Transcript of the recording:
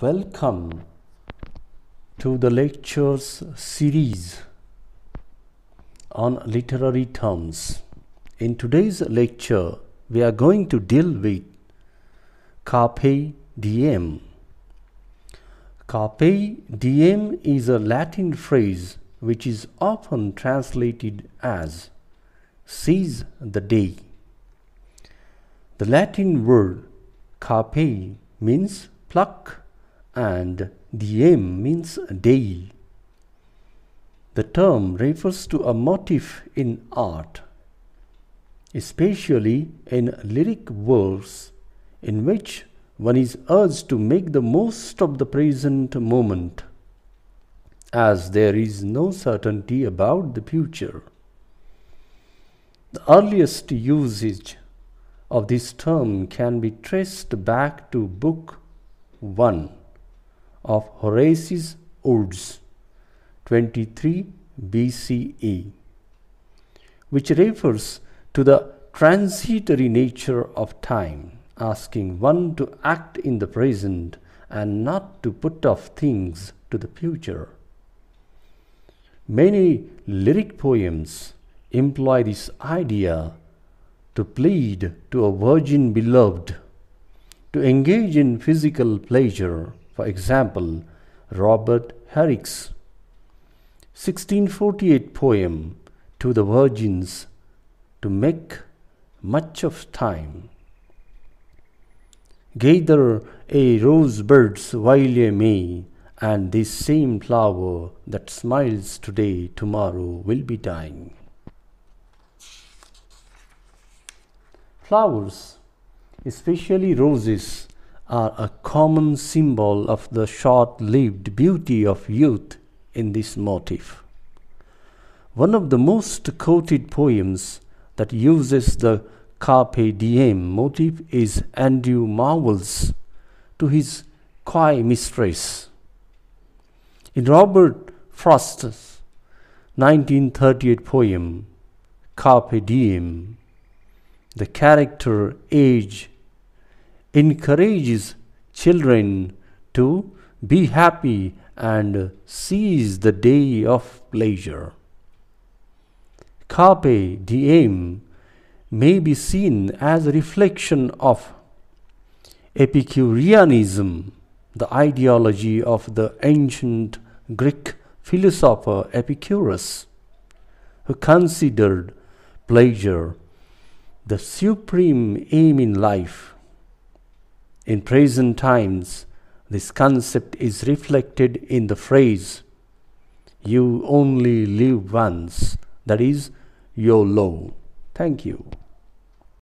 Welcome to the lectures series on literary terms. In today's lecture, we are going to deal with Carpe Diem. Carpe Diem is a Latin phrase which is often translated as seize the day. The Latin word carpe means pluck and diem means day. The term refers to a motif in art, especially in lyric verse, in which one is urged to make the most of the present moment, as there is no certainty about the future. The earliest usage of this term can be traced back to Book 1 of Horace's Odes, 23 BCE, which refers to the transitory nature of time, asking one to act in the present and not to put off things to the future. Many lyric poems employ this idea to plead to a virgin beloved to engage in physical pleasure. For example, Robert Herrick's 1648 poem To the Virgins, to make much of time. Gather a rosebuds while ye may, and this same flower that smiles today, tomorrow will be dying. Flowers, especially roses, are a common symbol of the short-lived beauty of youth in this motif. One of the most quoted poems that uses the Carpe Diem motif is Andrew Marvell's To His Coy Mistress. In Robert Frost's 1938 poem, Carpe Diem, the character Age encourages children to be happy and seize the day of pleasure. Carpe Diem may be seen as a reflection of Epicureanism, the ideology of the ancient Greek philosopher Epicurus, who considered pleasure the supreme aim in life. In present times, this concept is reflected in the phrase, "You only live once," that is, YOLO. Thank you.